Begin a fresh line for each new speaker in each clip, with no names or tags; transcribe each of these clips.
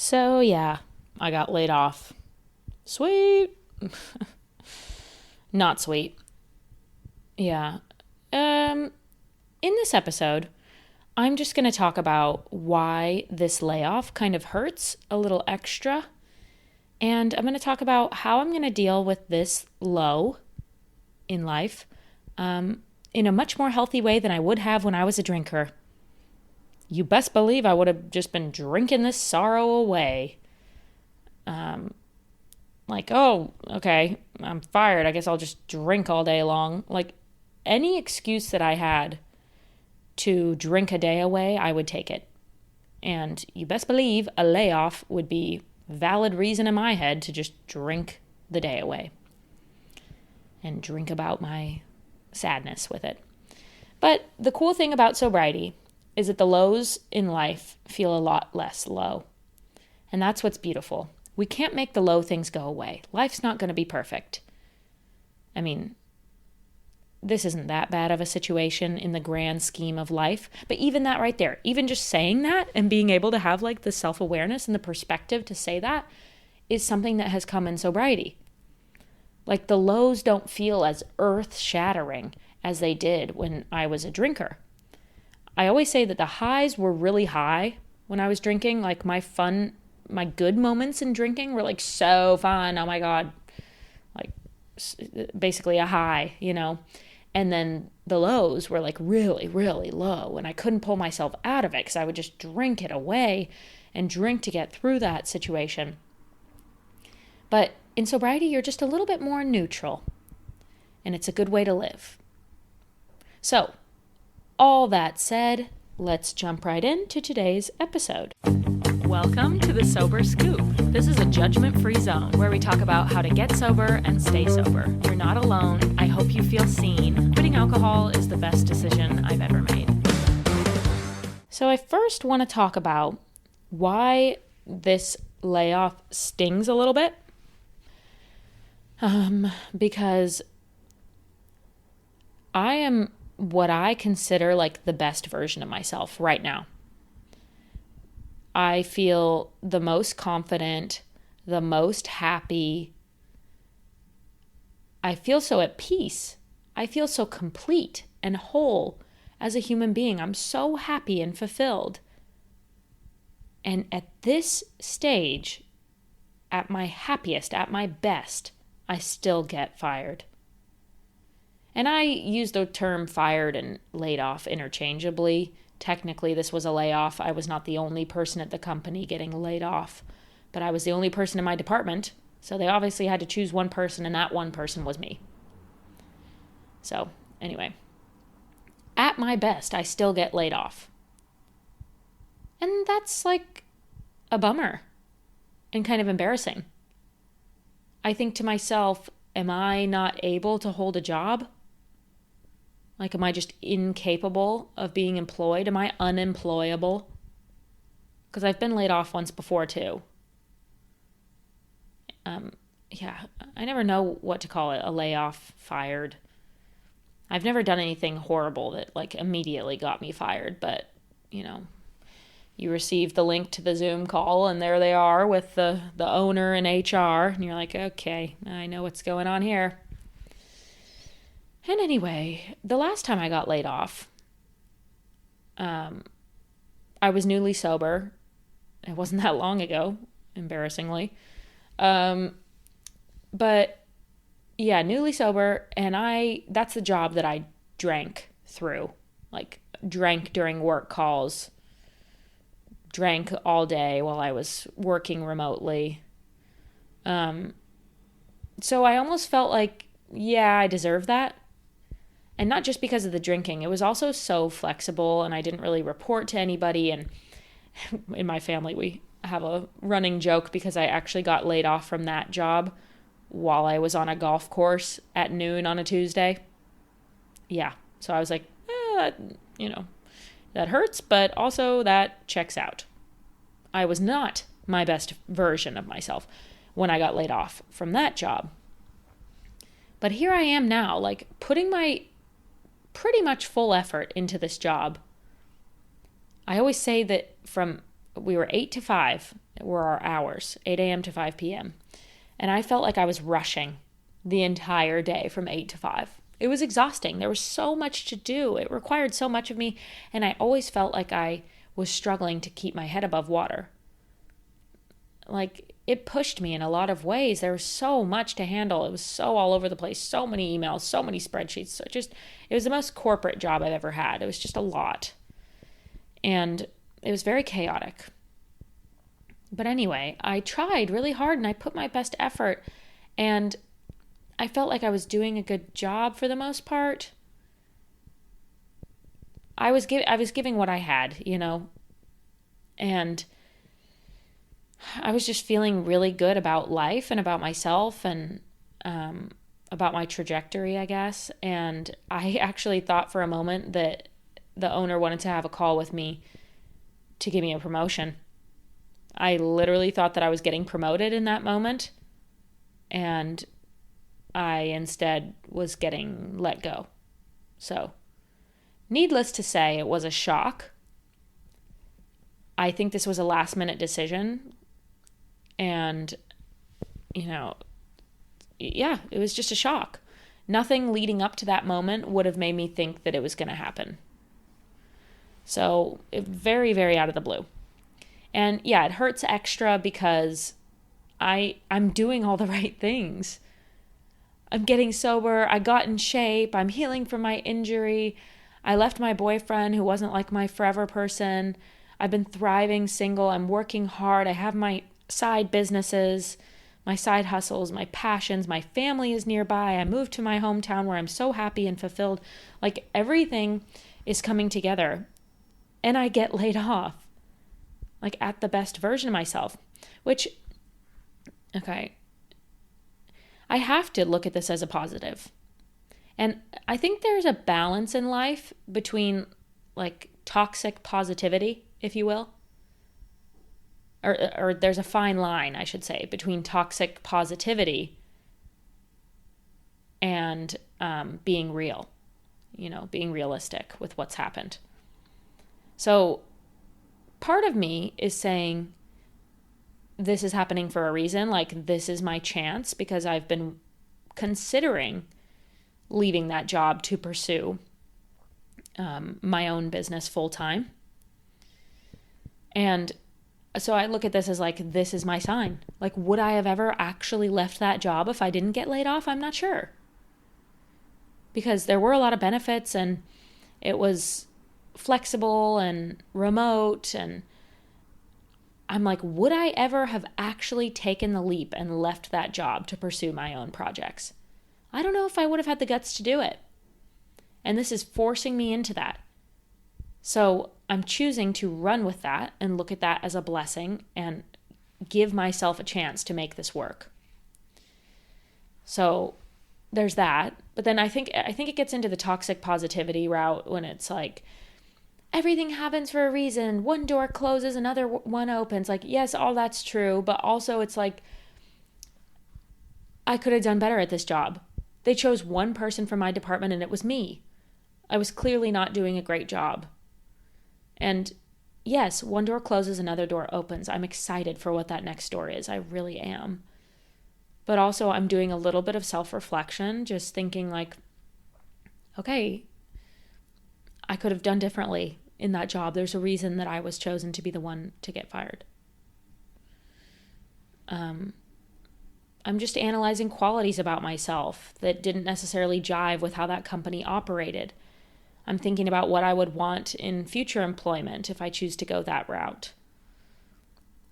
So yeah, I got laid off. Sweet. Not sweet. Yeah. In this episode, I'm just going to talk about why this layoff kind of hurts a little extra. And I'm going to talk about how I'm going to deal with this low in life in a much more healthy way than I would have when I was a drinker. You best believe I would have just been drinking this sorrow away. Like, oh, okay, I'm fired. I guess I'll just drink all day long. Like, any excuse that I had to drink a day away, I would take it. And you best believe a layoff would be valid reason in my head to just drink the day away and drink about my sadness with it. But the cool thing about sobriety is that the lows in life feel a lot less low. And that's what's beautiful. We can't make the low things go away. Life's not going to be perfect. I mean, this isn't that bad of a situation in the grand scheme of life. But even that right there, even just saying that and being able to have like the self-awareness and the perspective to say that is something that has come in sobriety. Like the lows don't feel as earth-shattering as they did when I was a drinker. I always say that the highs were really high when I was drinking. Like my good moments in drinking were like so fun. Oh my God. Like basically a high, you know? And then the lows were like really, really low. And I couldn't pull myself out of it because I would just drink it away and drink to get through that situation. But in sobriety, you're just a little bit more neutral. And it's a good way to live. So, all that said, let's jump right into today's episode. Welcome to the Sober Scoop. This is a judgment-free zone where we talk about how to get sober and stay sober. You're not alone. I hope you feel seen. Quitting alcohol is the best decision I've ever made. So I first want to talk about why this layoff stings a little bit. Because I am what I consider like the best version of myself right now. I feel the most confident, the most happy. I feel so at peace. I feel so complete and whole as a human being. I'm so happy and fulfilled. And at this stage, at my happiest, at my best, I still get fired. And I use the term fired and laid off interchangeably. Technically, this was a layoff. I was not the only person at the company getting laid off, but I was the only person in my department. So they obviously had to choose one person, and that one person was me. So anyway, at my best, I still get laid off. And that's like a bummer and kind of embarrassing. I think to myself, am I not able to hold a job? Like, am I just incapable of being employed? Am I unemployable? Because I've been laid off once before, too. I never know what to call it, a layoff, fired. I've never done anything horrible that, like, immediately got me fired. But, you know, you receive the link to the Zoom call, and there they are with the owner and HR. And you're like, okay, I know what's going on here. And anyway, the last time I got laid off, I was newly sober. It wasn't that long ago, embarrassingly. But yeah, newly sober. And that's the job that I drank through. Like, drank during work calls. Drank all day while I was working remotely. So I almost felt like, yeah, I deserve that. And not just because of the drinking. It was also so flexible, and I didn't really report to anybody. And in my family, we have a running joke because I actually got laid off from that job while I was on a golf course at noon on a Tuesday. Yeah. So I was like, that hurts, but also that checks out. I was not my best version of myself when I got laid off from that job. But here I am now, like putting my pretty much full effort into this job. I always say that from we were 8 to 5 were our hours, 8 a.m. to 5 p.m. And I felt like I was rushing the entire day from 8 to 5. It was exhausting. There was so much to do. It required so much of me. And I always felt like I was struggling to keep my head above water. Like, it pushed me in a lot of ways. There was so much to handle. It was so all over the place. So many emails, so many spreadsheets. So it was the most corporate job I've ever had. It was just a lot. And it was very chaotic. But anyway, I tried really hard and I put my best effort. And I felt like I was doing a good job for the most part. I was giving what I had, and I was just feeling really good about life and about myself and about my trajectory, I guess. And I actually thought for a moment that the owner wanted to have a call with me to give me a promotion. I literally thought that I was getting promoted in that moment, and I instead was getting let go. So, needless to say, it was a shock. I think this was a last-minute decision. And, it was just a shock. Nothing leading up to that moment would have made me think that it was going to happen. So, very, very out of the blue. And yeah, it hurts extra because I'm doing all the right things. I'm getting sober. I got in shape. I'm healing from my injury. I left my boyfriend who wasn't like my forever person. I've been thriving single. I'm working hard. I have my side businesses, my side hustles, my passions. My family is nearby. I moved to my hometown where I'm so happy and fulfilled. Like, everything is coming together. And I get laid off. Like, at the best version of myself. Which, okay, I have to look at this as a positive. And I think there's a balance in life between, like, toxic positivity, if you will. Or there's a fine line, I should say, between toxic positivity and being real, being realistic with what's happened. So part of me is saying this is happening for a reason, like, this is my chance, because I've been considering leaving that job to pursue my own business full time. And so I look at this as like, this is my sign. Like, would I have ever actually left that job if I didn't get laid off? I'm not sure. Because there were a lot of benefits, and it was flexible and remote, and I'm like, would I ever have actually taken the leap and left that job to pursue my own projects? I don't know if I would have had the guts to do it. And this is forcing me into that. So I'm choosing to run with that and look at that as a blessing and give myself a chance to make this work. So there's that. But then I think it gets into the toxic positivity route when it's like, everything happens for a reason. One door closes, another one opens. Like, yes, all that's true. But also it's like, I could have done better at this job. They chose one person from my department and it was me. I was clearly not doing a great job. And yes, one door closes, another door opens. I'm excited for what that next door is. I really am. But also I'm doing a little bit of self-reflection, just thinking like, okay, I could have done differently in that job. There's a reason that I was chosen to be the one to get fired. I'm just analyzing qualities about myself that didn't necessarily jive with how that company operated. I'm thinking about what I would want in future employment if I choose to go that route.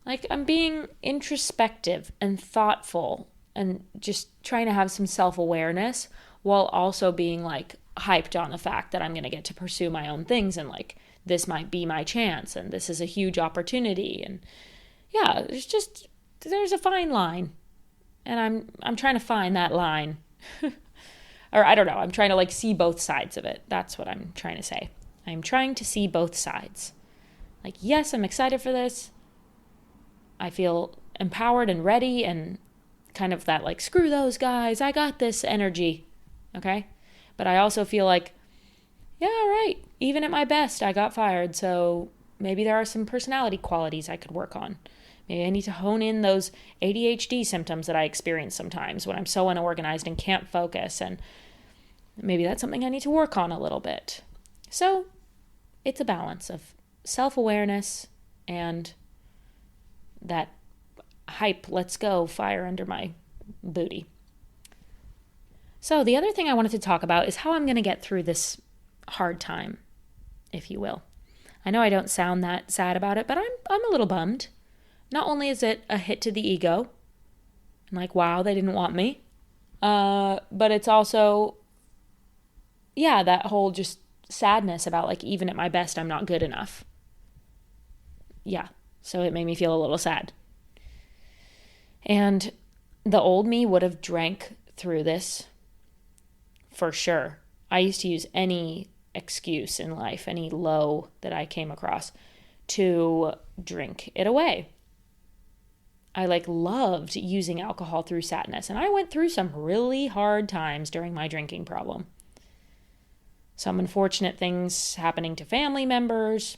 Like, I'm being introspective and thoughtful and just trying to have some self-awareness while also being like hyped on the fact that I'm going to get to pursue my own things and like, this might be my chance and this is a huge opportunity. And yeah, there's a fine line. And I'm trying to find that line. Or I don't know, I'm trying to like see both sides of it. That's what I'm trying to say. I'm trying to see both sides. Like, yes, I'm excited for this. I feel empowered and ready and kind of that like, screw those guys, I got this energy. Okay? But I also feel like, yeah, all right, even at my best, I got fired. So maybe there are some personality qualities I could work on. Maybe I need to hone in those ADHD symptoms that I experience sometimes when I'm so unorganized and can't focus. And maybe that's something I need to work on a little bit. So it's a balance of self-awareness and that hype, let's go, fire under my booty. So the other thing I wanted to talk about is how I'm going to get through this hard time, if you will. I know I don't sound that sad about it, but I'm a little bummed. Not only is it a hit to the ego, I'm like, wow, they didn't want me, but it's also, that whole just sadness about like, even at my best, I'm not good enough. Yeah, so it made me feel a little sad. And the old me would have drank through this for sure. I used to use any excuse in life, any low that I came across, to drink it away. I loved using alcohol through sadness, and I went through some really hard times during my drinking problem. Some unfortunate things happening to family members,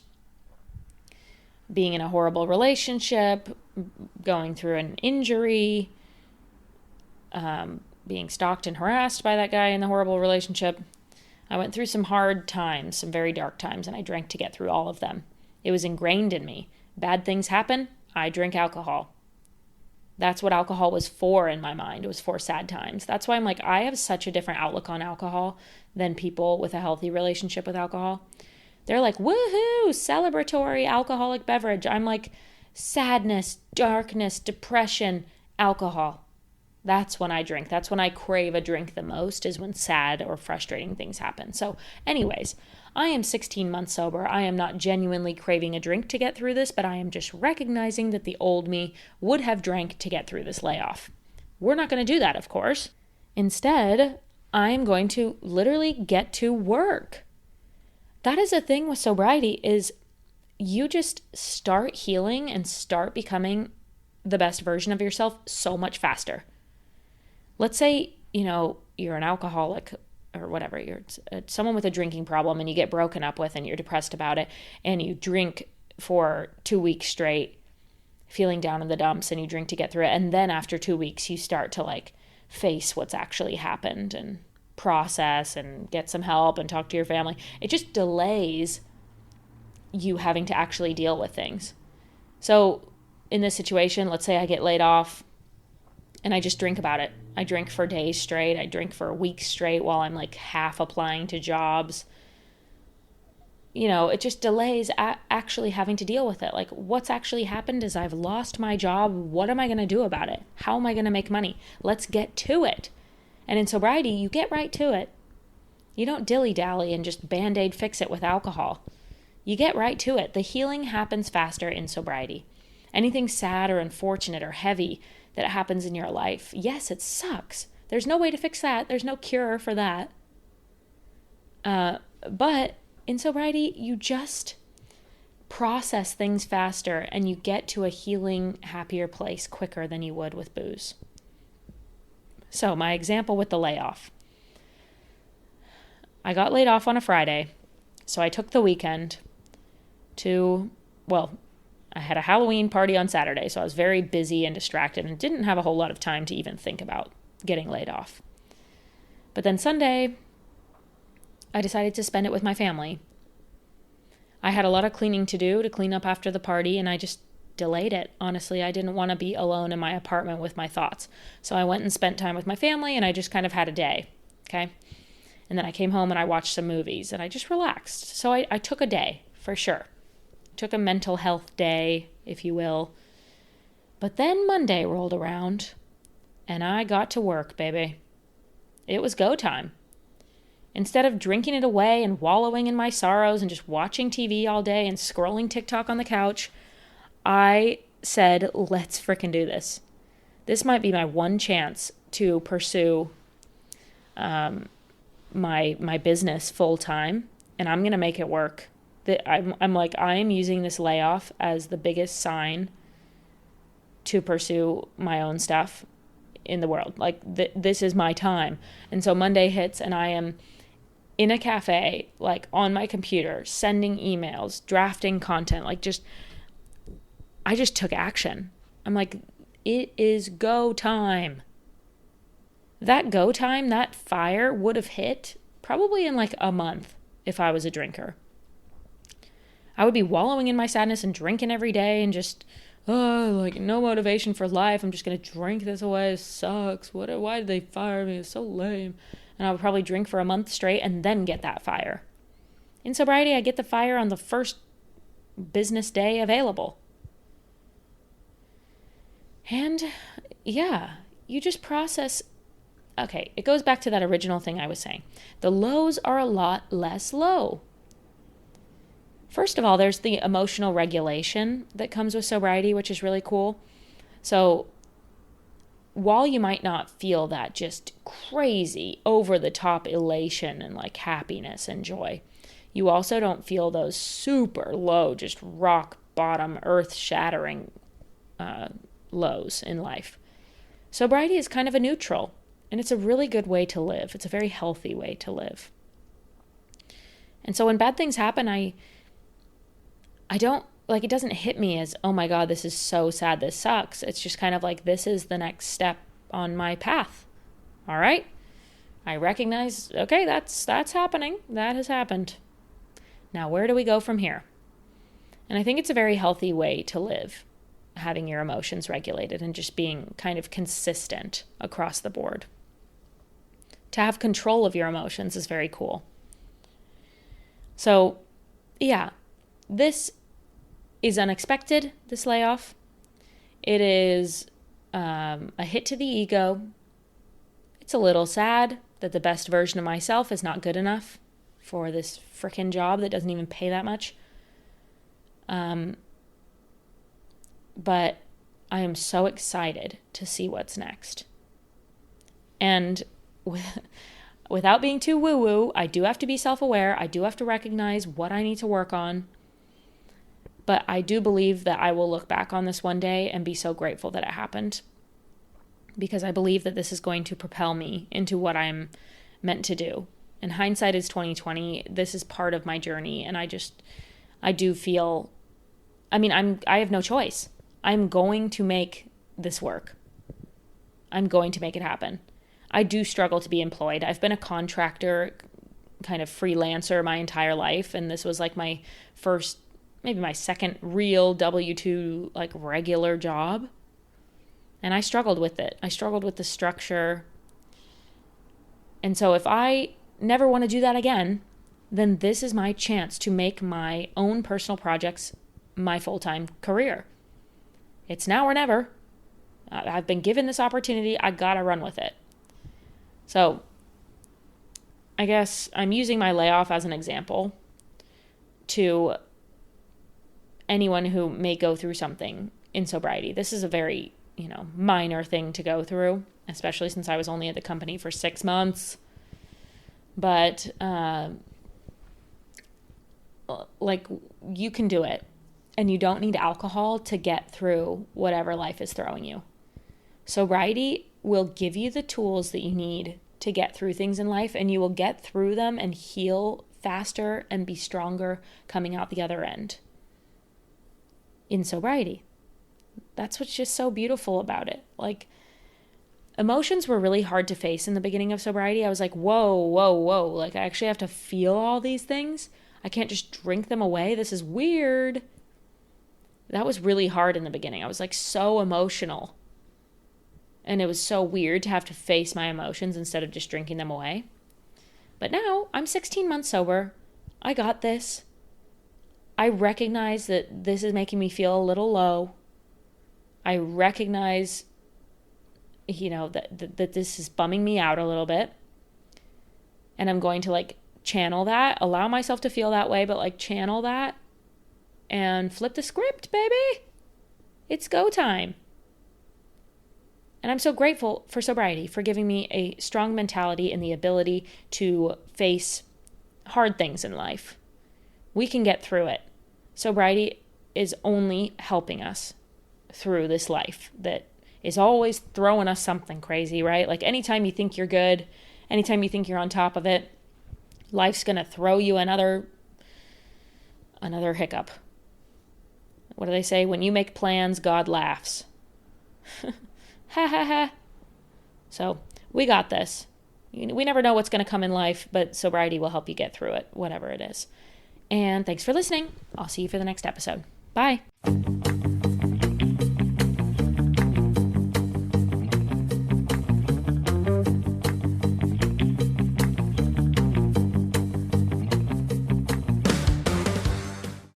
being in a horrible relationship, going through an injury, being stalked and harassed by that guy in the horrible relationship. I went through some hard times, some very dark times, and I drank to get through all of them. It was ingrained in me. Bad things happen, I drink alcohol. That's what alcohol was for in my mind. It was for sad times. That's why I'm like, I have such a different outlook on alcohol than people with a healthy relationship with alcohol. They're like, woohoo, celebratory alcoholic beverage. I'm like, sadness, darkness, depression, alcohol. That's when I drink. That's when I crave a drink the most, is when sad or frustrating things happen. So anyways, I am 16 months sober. I am not genuinely craving a drink to get through this, but I am just recognizing that the old me would have drank to get through this layoff. We're not going to do that, of course. Instead, I am going to literally get to work. That is the thing with sobriety, is you just start healing and start becoming the best version of yourself so much faster. Let's say, you're an alcoholic or whatever, you're someone with a drinking problem and you get broken up with and you're depressed about it and you drink for 2 weeks straight, feeling down in the dumps, and you drink to get through it. And then after 2 weeks, you start to face what's actually happened and process and get some help and talk to your family. It just delays you having to actually deal with things. So in this situation, let's say I get laid off and I just drink about it. I drink for days straight. I drink for weeks straight while I'm half applying to jobs. It just delays actually having to deal with it. What's actually happened is I've lost my job. What am I going to do about it? How am I going to make money? Let's get to it. And in sobriety, you get right to it. You don't dilly-dally and just Band-Aid fix it with alcohol. You get right to it. The healing happens faster in sobriety. Anything sad or unfortunate or heavy that happens in your life, yes, it sucks. There's no way to fix that. There's no cure for that. But in sobriety, you just process things faster and you get to a healing, happier place quicker than you would with booze. So my example with the layoff. I got laid off on a Friday, so I took the weekend I had a Halloween party on Saturday, so I was very busy and distracted and didn't have a whole lot of time to even think about getting laid off. But then Sunday, I decided to spend it with my family. I had a lot of cleaning to do to clean up after the party, and I just delayed it. Honestly, I didn't want to be alone in my apartment with my thoughts. So I went and spent time with my family, and I just kind of had a day, okay? And then I came home and I watched some movies, and I just relaxed. So I took a day, for sure. Took a mental health day, if you will. But then Monday rolled around, and I got to work, baby. It was go time. Instead of drinking it away and wallowing in my sorrows and just watching TV all day and scrolling TikTok on the couch, I said, let's frickin' do this. This might be my one chance to pursue my business full time, and I'm going to make it work. I am using this layoff as the biggest sign to pursue my own stuff in the world. This is my time. And so Monday hits and I am in a cafe, like on my computer, sending emails, drafting content, I just took action. I'm like, it is go time. That go time, that fire would have hit probably in like a month if I was a drinker. I would be wallowing in my sadness and drinking every day and just, like no motivation for life. I'm just going to drink this away. It sucks. Why did they fire me? It's so lame. And I would probably drink for a month straight and then get that fire. In sobriety, I get the fire on the first business day available. And yeah, you just process. Okay, it goes back to that original thing I was saying. The lows are a lot less low. First of all, there's the emotional regulation that comes with sobriety, which is really cool. So while you might not feel that just crazy over the top elation and like happiness and joy, you also don't feel those super low, just rock bottom, earth shattering lows in life. Sobriety is kind of a neutral, and it's a really good way to live. It's a very healthy way to live. And so when bad things happen, I don't, like, it doesn't hit me as, oh my God, this is so sad, this sucks. It's just kind of like, this is the next step on my path. All right? I recognize, okay, that's happening. That has happened. Now, where do we go from here? And I think it's a very healthy way to live, having your emotions regulated and just being kind of consistent across the board. To have control of your emotions is very cool. So, yeah, this is unexpected, this layoff. It is a hit to the ego. It's a little sad that the best version of myself is not good enough for this frickin' job that doesn't even pay that much. But I am so excited to see what's next. And without being too woo-woo, I do have to be self-aware. I do have to recognize what I need to work on. But I do believe that I will look back on this one day and be so grateful that it happened. Because I believe that this is going to propel me into what I'm meant to do. And hindsight is 2020. This is part of my journey. And I do feel, I have no choice. I'm going to make this work. I'm going to make it happen. I do struggle to be employed. I've been a contractor, kind of freelancer my entire life. And this was like my first, maybe my second real W-2, like regular job. And I struggled with it. I struggled with the structure. And so if I never want to do that again, then this is my chance to make my own personal projects my full-time career. It's now or never. I've been given this opportunity. I gotta run with it. So I guess I'm using my layoff as an example to anyone who may go through something in sobriety. This is a very, minor thing to go through, especially since I was only at the company for 6 months. But, you can do it. And you don't need alcohol to get through whatever life is throwing you. Sobriety will give you the tools that you need to get through things in life, and you will get through them and heal faster and be stronger coming out the other end. In sobriety. That's what's just so beautiful about it. Like, emotions were really hard to face in the beginning of sobriety. I was like, whoa. Like, I actually have to feel all these things. I can't just drink them away. This is weird. That was really hard in the beginning. I was like so emotional. And it was so weird to have to face my emotions instead of just drinking them away. But now I'm 16 months sober. I got this. I recognize that this is making me feel a little low. I recognize, that this is bumming me out a little bit. And I'm going to channel that, allow myself to feel that way, but channel that and flip the script, baby. It's go time. And I'm so grateful for sobriety, for giving me a strong mentality and the ability to face hard things in life. We can get through it. Sobriety is only helping us through this life that is always throwing us something crazy, right? Anytime you think you're good, anytime you think you're on top of it, Life's going to throw you another hiccup. What do they say? When you make plans, God laughs. Ha ha ha. So we got this. We never know what's going to come in life, but sobriety will help you get through it, whatever it is. And thanks for listening. I'll see you for the next episode. Bye.